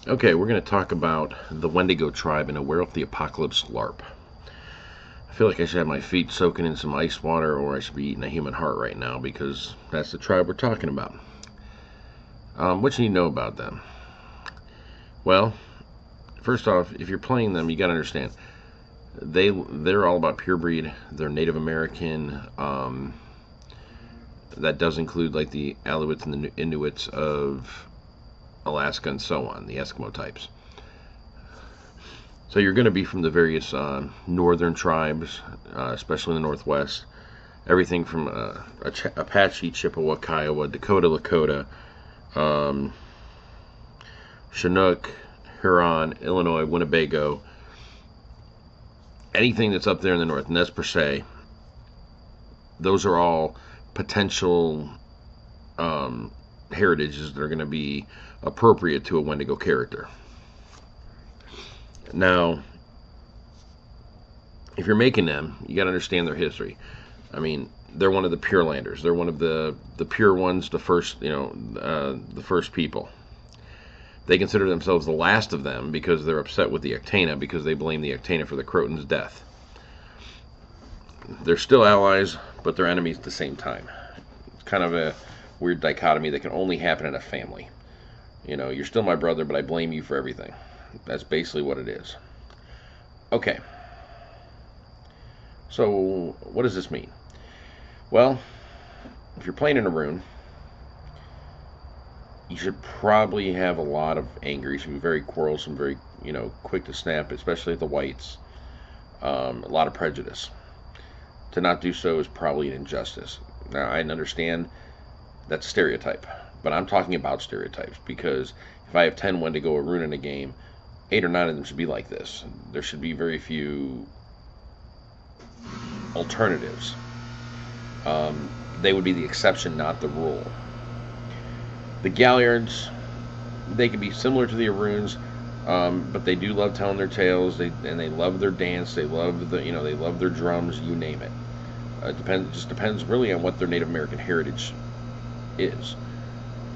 Okay, we're going to talk about the Wendigo tribe in a Werewolf the Apocalypse LARP. I feel like I should have my feet soaking in some ice water, or I should be eating a human heart right now, because that's the tribe we're talking about. What do you know about them? Well, first off, if you're playing them, you got to understand they're all about pure breed. They're Native American. That does include like the Aleuts and the Inuits of Alaska and so on, the Eskimo types. So you're going to be from the various northern tribes, especially in the Northwest. Everything from Apache, Chippewa, Kiowa, Dakota, Lakota, Chinook, Huron, Illinois, Winnebago. Anything that's up there in the north, Nez Perce, those are all potential heritages that are going to be appropriate to a Wendigo character. Now, if you're making them, you got to understand their history. I mean, they're one of the Pure Landers. They're one of the pure ones, the first, the first people. They consider themselves the last of them because they're upset with the Actana, because they blame the Actana for the Croton's death. They're still allies, but they're enemies at the same time. It's kind of a weird dichotomy that can only happen in a family. You're still my brother, but I blame you for everything. That's basically what it is. Okay. So, what does this mean? Well, if you're playing in a rune, you should probably have a lot of anger. You should be very quarrelsome, very, quick to snap, especially at the whites. A lot of prejudice. To not do so is probably an injustice. Now, I understand that's a stereotype, but I'm talking about stereotypes, because if I have 10 Wendigo or rune in a game, 8 or 9 of them should be like this. There should be very few alternatives. They would be the exception, not the rule. The Galliards, they can be similar to the runes, but they do love telling their tales. They love their dance. They love they love their drums. You name it. It just depends really on what their Native American heritage is.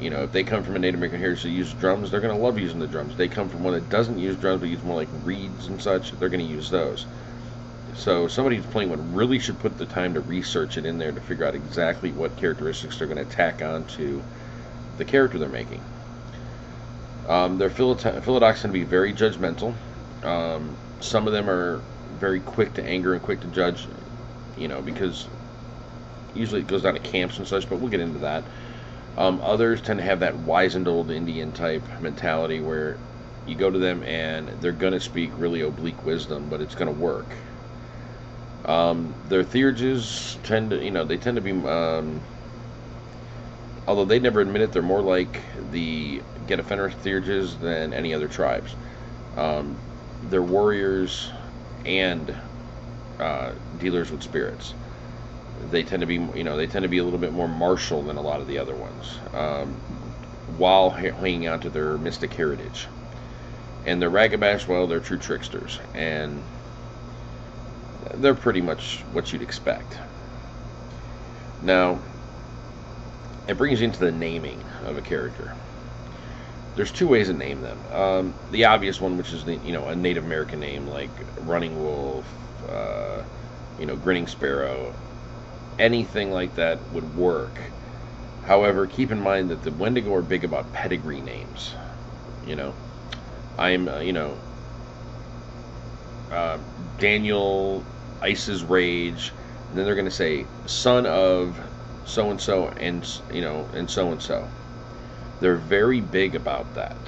If they come from a Native American heritage that uses drums, they're going to love using the drums. If they come from one that doesn't use drums but use more like reeds and such, they're going to use those. So somebody who's playing one really should put the time to research it in there to figure out exactly what characteristics they're going to tack onto the character they're making. Their Philodox tend to be very judgmental. Some of them are very quick to anger and quick to judge, because usually it goes down to camps and such, but we'll get into that. Others tend to have that wizened old Indian type mentality where you go to them and they're going to speak really oblique wisdom, but it's going to work. Their Theurges tend to be, although they never admit it, they're more like the Get Offender Theurges than any other tribes. They're warriors and dealers with spirits. They tend to be, a little bit more martial than a lot of the other ones, while hanging on to their mystic heritage. And their Ragabash, well, they're true tricksters, and they're pretty much what you'd expect. Now, it brings you into the naming of a character. There's two ways to name them. The obvious one, which is a Native American name like Running Wolf, Grinning Sparrow. Anything like that would work. However, keep in mind that the Wendigo are big about pedigree names. I'm, Daniel Ice's Rage, and then they're going to say son of so and so and so and so. They're very big about that.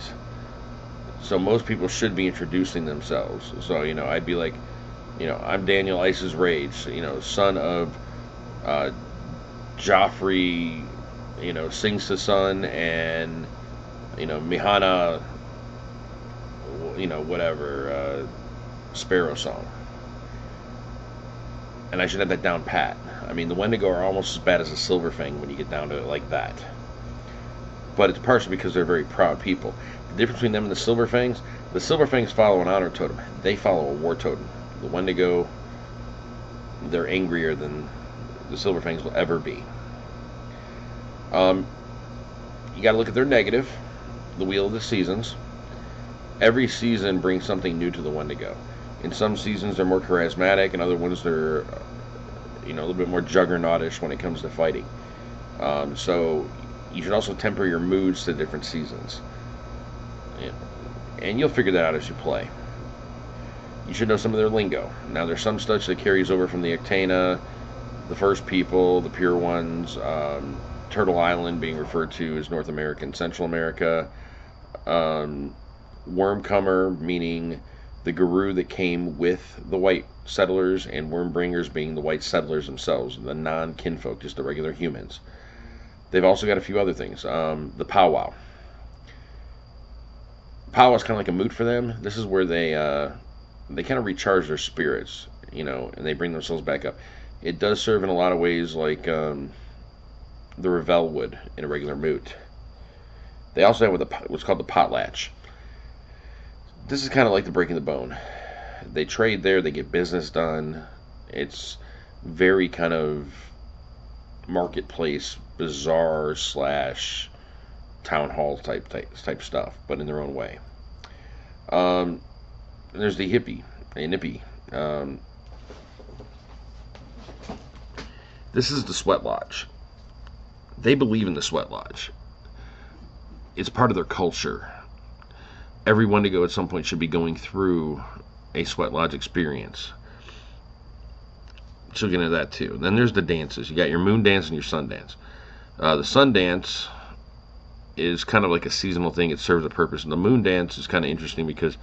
So most people should be introducing themselves. So I'd be like, I'm Daniel Ice's Rage, son of Joffrey, sings to son, and Mihana, whatever, Sparrow Song. And I should have that down pat. I mean, the Wendigo are almost as bad as a Silverfang when you get down to it like that. But it's partially because they're very proud people. The difference between them and the Silverfangs follow an honor totem. They follow a war totem. The Wendigo, they're angrier than the Silverfangs will ever be. You got to look at their negative, the Wheel of the Seasons. Every season brings something new to the Wendigo. In some seasons, they're more charismatic, and other ones they're a little bit more juggernautish when it comes to fighting. So you should also temper your moods to different seasons, and you'll figure that out as you play. You should know some of their lingo. Now, there's some stuff that carries over from the Ictana, the First People, the Pure Ones, Turtle Island being referred to as North America and Central America, Wormcomer, meaning the Guru that came with the white settlers, and Wormbringers being the white settlers themselves, the non-kinfolk, just the regular humans. They've also got a few other things. The powwow. Powwow is kind of like a moot for them. This is where they kind of recharge their spirits, and they bring themselves back up. It does serve in a lot of ways like the Revel would in a regular moot. They also have what's called the potlatch. This is kind of like the breaking the bone. They trade there, they get business done. It's very kind of marketplace, bazaar / town hall type stuff, but in their own way. There's the nippy. This is the Sweat Lodge. They believe in the Sweat Lodge. It's part of their culture. Every Wendigo at some point should be going through a Sweat Lodge experience. She'll get into that too. Then there's the dances. You got your moon dance and your sun dance. The sun dance is kind of like a seasonal thing. It serves a purpose. And the moon dance is kind of interesting because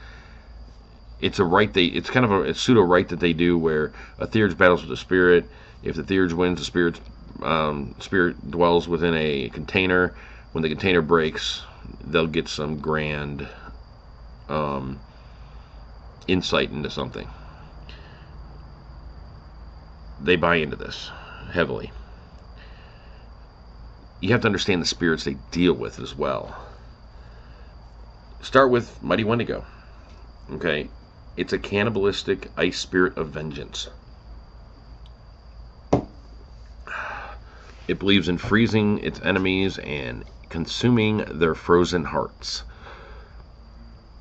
it's it's kind of a pseudo rite that they do where a Theurge battles with a spirit. If the Theurge wins, the spirit dwells within a container. When the container breaks, they'll get some grand insight into something. They buy into this heavily. You have to understand the spirits they deal with as well. Start with Mighty Wendigo. Okay? It's a cannibalistic ice spirit of vengeance. It believes in freezing its enemies and consuming their frozen hearts.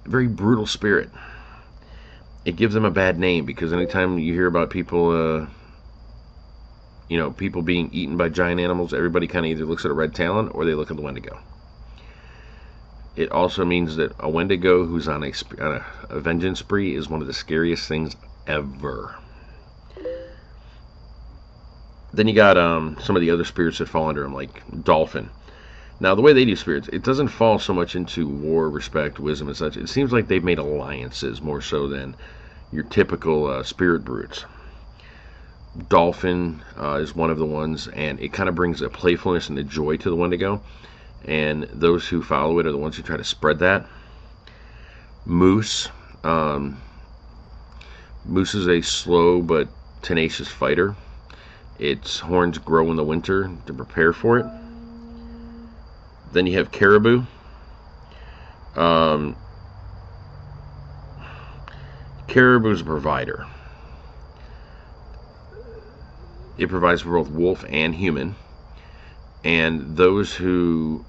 Very brutal spirit. It gives them a bad name because anytime you hear about people, people being eaten by giant animals, everybody kind of either looks at a red talon or they look at the Wendigo. It also means that a Wendigo who's on a vengeance spree is one of the scariest things ever. Then you got some of the other spirits that fall under them, like Dolphin. Now, the way they do spirits, it doesn't fall so much into war, respect, wisdom, and such. It seems like they've made alliances more so than your typical spirit brutes. Dolphin is one of the ones, and it kind of brings a playfulness and a joy to the Wendigo. And those who follow it are the ones who try to spread that. Moose. Moose is a slow but tenacious fighter. Its horns grow in the winter to prepare for it. Then you have Caribou. Caribou is a provider. It provides for both wolf and human. And those who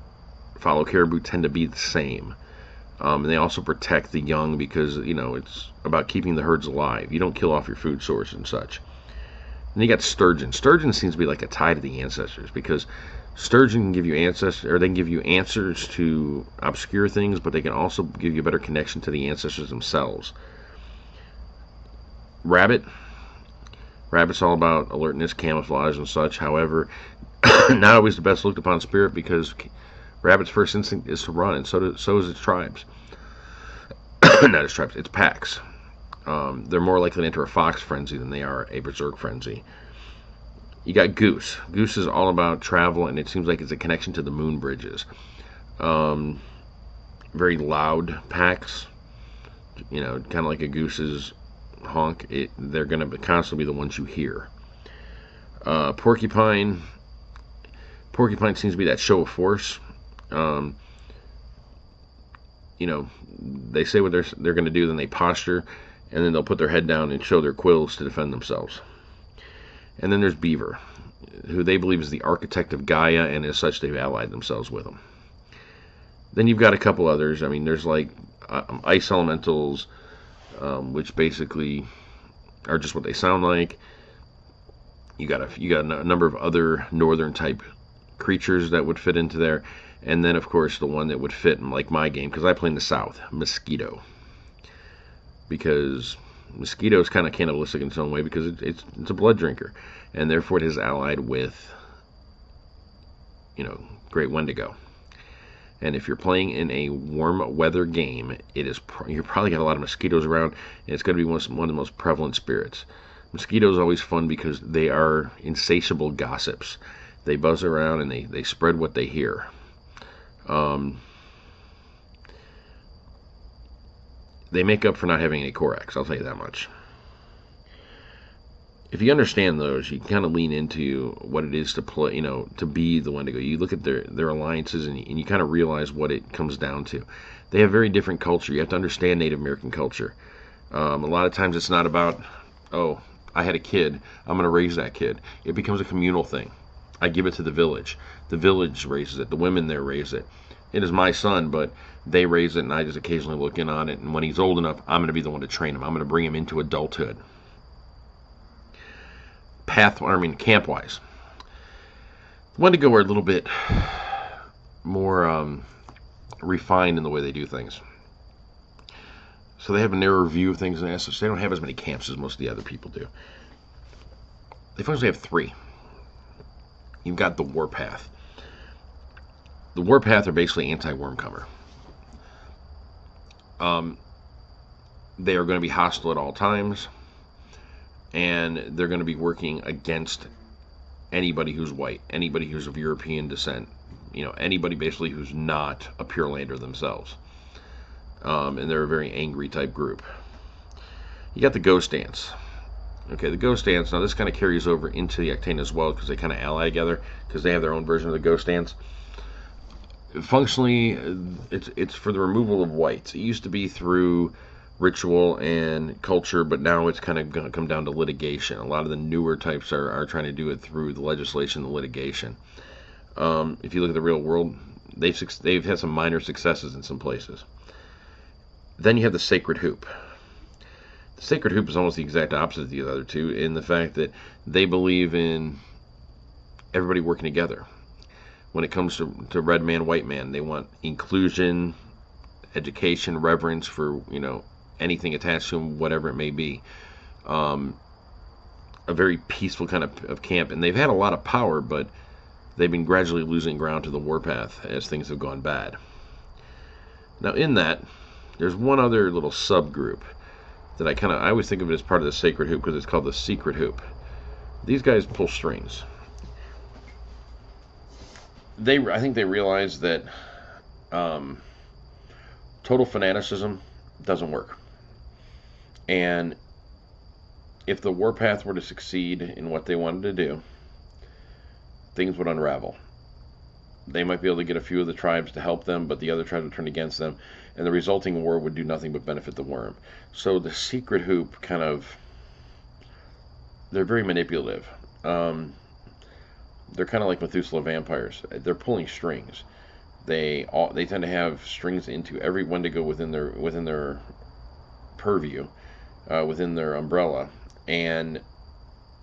follow Caribou tend to be the same. And they also protect the young because, it's about keeping the herds alive. You don't kill off your food source and such. And you got Sturgeon. Sturgeon seems to be like a tie to the ancestors because Sturgeon can give you they can give you answers to obscure things, but they can also give you a better connection to the ancestors themselves. Rabbit's all about alertness, camouflage, and such. However, not always the best looked upon spirit because Rabbit's first instinct is to run, and so is its tribes. Not its tribes, its packs. They're more likely to enter a fox frenzy than they are a berserk frenzy. You got Goose. Goose is all about travel, and it seems like it's a connection to the moon bridges. Very loud packs. Kind of like a goose's honk. They're going to constantly be the ones you hear. Porcupine. Porcupine seems to be that show of force. They say what they're going to do, then they posture, and then they'll put their head down and show their quills to defend themselves. And then there's Beaver, who they believe is the architect of Gaia, and as such they've allied themselves with him. Then you've got a couple others. I mean, there's like ice elementals, which basically are just what they sound like. You got a number of other northern type creatures that would fit into there, and then of course the one that would fit in like my game, because I play in the south, mosquito, because mosquito is kind of cannibalistic in its own way, because it's a blood drinker, and therefore it is allied with, great Wendigo. And if you're playing in a warm weather game, you're probably got a lot of mosquitoes around, and it's going to be one of the most prevalent spirits. Mosquitoes are always fun because they are insatiable gossips. They buzz around and they spread what they hear. They make up for not having any Corax, I'll tell you that much. If you understand those, you can kind of lean into what it is to play, to be the Wendigo. You look at their alliances and you kind of realize what it comes down to. They have very different culture. You have to understand Native American culture. A lot of times it's not about, oh, I had a kid, I'm going to raise that kid. It becomes a communal thing. I give it to the village. The village raises it. The women there raise it. It is my son, but they raise it, and I just occasionally look in on it. And when he's old enough, I'm going to be the one to train him. I'm going to bring him into adulthood. Camp-wise, Wendigo are a little bit more refined in the way they do things. So they have a narrower view of things, and as such, they don't have as many camps as most of the other people do. They functionally have 3. You've got the Warpath. The Warpath are basically anti-Wormcomer. They are going to be hostile at all times, and they're going to be working against anybody who's white, anybody who's of European descent, anybody basically who's not a Pure Lander themselves. And they're a very angry type group. You got the Ghost Dance. Okay, the Ghost Dance, now this kind of carries over into the Octane as well, because they kind of ally together, because they have their own version of the Ghost Dance. Functionally, it's for the removal of whites. It used to be through ritual and culture, but now it's kind of going to come down to litigation. A lot of the newer types are trying to do it through the legislation and litigation. If you look at the real world, they've had some minor successes in some places. Then you have the Sacred Hoop. The Sacred Hoop is almost the exact opposite of the other two, in the fact that they believe in everybody working together. When it comes to red man, white man, they want inclusion, education, reverence for, anything attached to them, whatever it may be. A very peaceful kind of camp. And they've had a lot of power, but they've been gradually losing ground to the Warpath as things have gone bad. Now in that, there's one other little subgroup that I always think of it as part of the Sacred Hoop, because it's called the Secret Hoop. These guys pull strings. I think they realize that total fanaticism doesn't work. And if the Warpath were to succeed in what they wanted to do, things would unravel. They might be able to get a few of the tribes to help them, but the other tribes would turn against them, and the resulting war would do nothing but benefit the worm. So the Secret Hoop they're very manipulative. They're kind of like Methuselah vampires. They're pulling strings. They tend to have strings into every Wendigo within their purview, within their umbrella. And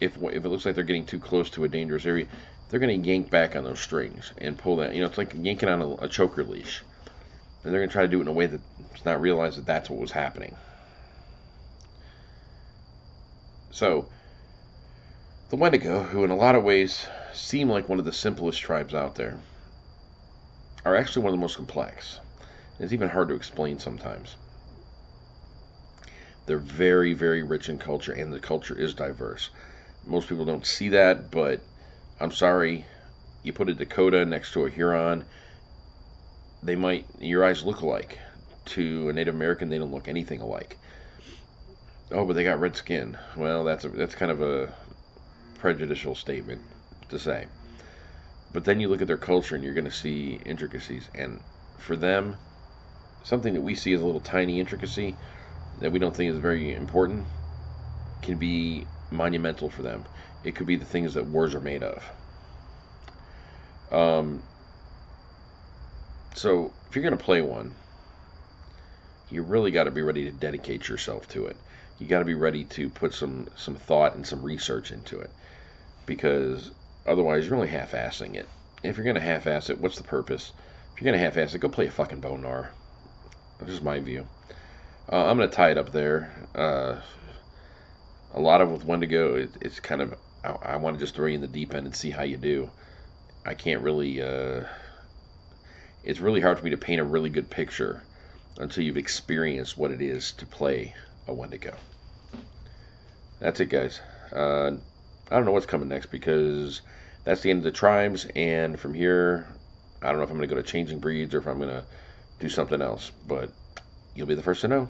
if it looks like they're getting too close to a dangerous area, they're going to yank back on those strings and pull that. It's like yanking on a choker leash. And they're going to try to do it in a way that it's not realize that that's what was happening. So the Wendigo, who in a lot of ways seem like one of the simplest tribes out there, are actually one of the most complex. It's even hard to explain sometimes. They're very, very rich in culture, and the culture is diverse. Most people don't see that, but I'm sorry, you put a Dakota next to a Huron, your eyes look alike. To a Native American, they don't look anything alike. Oh, but they got red skin. Well, that's kind of a prejudicial statement to say. But then you look at their culture and you're going to see intricacies. And for them, something that we see as a little tiny intricacy that we don't think is very important can be monumental for them. It could be the things that wars are made of. So if you're going to play one, you really got to be ready to dedicate yourself to it. You got to be ready to put some thought and some research into it, because otherwise you're only half-assing it. If you're going to half-ass it, what's the purpose? If you're going to half-ass it, go play a fucking bonar. This is my view. I'm going to tie it up there. A lot of with Wendigo, it's kind of, I want to just throw you in the deep end and see how you do. I can't really, it's really hard for me to paint a really good picture until you've experienced what it is to play a Wendigo. That's it, guys. I don't know what's coming next, because that's the end of the tribes, and from here, I don't know if I'm going to go to Changing Breeds or if I'm going to do something else, but you'll be the first to know.